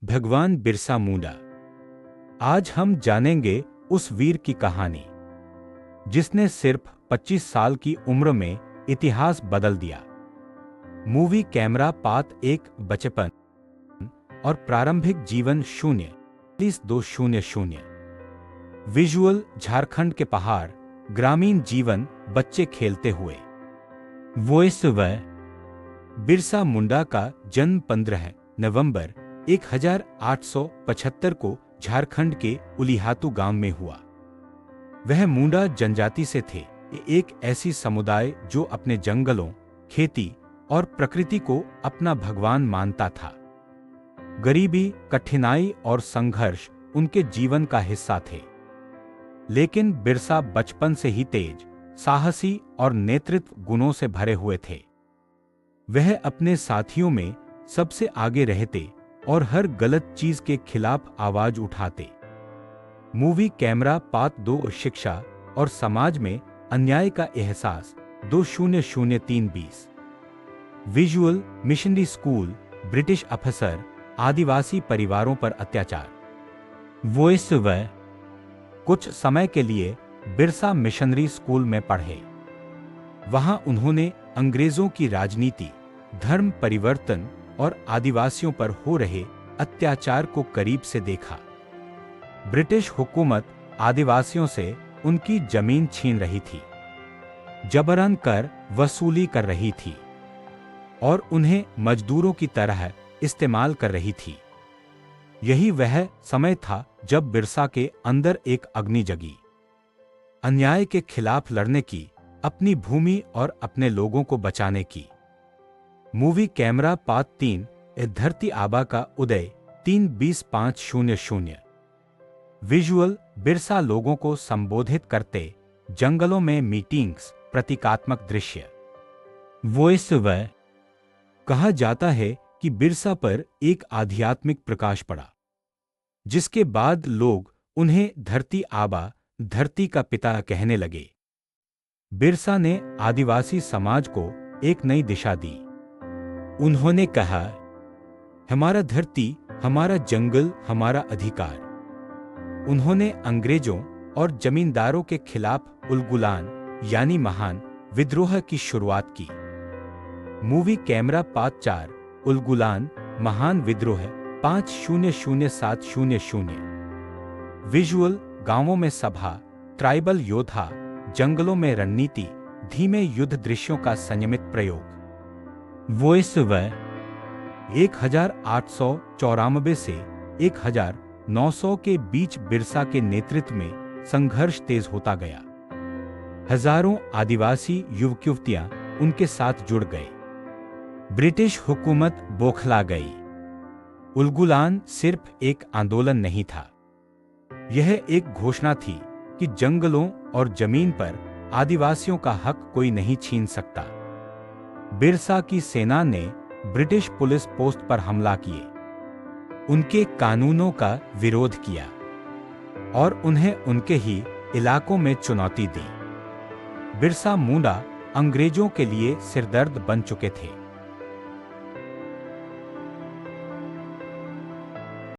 भगवान बिरसा मुंडा। आज हम जानेंगे उस वीर की कहानी जिसने सिर्फ 25 साल की उम्र में इतिहास बदल दिया। मूवी कैमरा पात 1 बचपन और प्रारंभिक जीवन 0-200। विजुअल झारखंड के पहाड़, ग्रामीण जीवन, बच्चे खेलते हुए। Voice over. बिरसा मुंडा का जन्म 15 नवंबर 1875 को झारखंड के उलिहातू गांव में हुआ। वह मुंडा जनजाति से थे, एक ऐसी समुदाय जो अपने जंगलों, खेती और प्रकृति को अपना भगवान मानता था। गरीबी, कठिनाई और संघर्ष उनके जीवन का हिस्सा थे। लेकिन बिरसा बचपन से ही तेज, साहसी और नेतृत्व गुणों से भरे हुए थे। वह अपने साथियों में सबसे आगे रहते और हर गलत चीज के खिलाफ आवाज उठाते। मूवी कैमरा पात 2 शिक्षा और समाज में अन्याय का एहसास 2003-20। विजुअल मिशनरी स्कूल, ब्रिटिश अफसर, आदिवासी परिवारों पर अत्याचार। Voice over. कुछ समय के लिए बिरसा मिशनरी स्कूल में पढ़े। वहां उन्होंने अंग्रेजों की राजनीति, धर्म परिवर्तन और आदिवासियों पर हो रहे अत्याचार को करीब से देखा। ब्रिटिश हुकूमत आदिवासियों से उनकी जमीन छीन रही थी, जबरन कर वसूली कर रही थी और उन्हें मजदूरों की तरह इस्तेमाल कर रही थी। यही वह समय था जब बिरसा के अंदर एक अग्नि जगी, अन्याय के खिलाफ लड़ने की, अपनी भूमि और अपने लोगों को बचाने की। मूवी कैमरा पात 3 धरती आबा का उदय 3-20-500। विजुअल बिरसा लोगों को संबोधित करते, जंगलों में मीटिंग्स, प्रतीकात्मक दृश्य। Voice over. कहा जाता है कि बिरसा पर एक आध्यात्मिक प्रकाश पड़ा, जिसके बाद लोग उन्हें धरती आबा, धरती का पिता कहने लगे। बिरसा ने आदिवासी समाज को एक नई दिशा दी। उन्होंने कहा, हमारा धरती, हमारा जंगल, हमारा अधिकार। उन्होंने अंग्रेजों और जमींदारों के खिलाफ उलगुलान यानी महान विद्रोह की शुरुआत की। मूवी कैमरा पात 4 उलगुलान, महान विद्रोह 500-700। विजुअल गांवों में सभा, ट्राइबल योद्धा, जंगलों में रणनीति, धीमे युद्ध दृश्यों का संयमित प्रयोग। Voice over. 1894 से 1900 के बीच बिरसा के नेतृत्व में संघर्ष तेज होता गया। हजारों आदिवासी युवक युवतियां उनके साथ जुड़ गए। ब्रिटिश हुकूमत बौखला गई। उलगुलान सिर्फ एक आंदोलन नहीं था, यह एक घोषणा थी कि जंगलों और जमीन पर आदिवासियों का हक कोई नहीं छीन सकता। बिरसा की सेना ने ब्रिटिश पुलिस पोस्ट पर हमला किए, उनके कानूनों का विरोध किया और उन्हें उनके ही इलाकों में चुनौती दी। बिरसा मुंडा अंग्रेजों के लिए सिरदर्द बन चुके थे।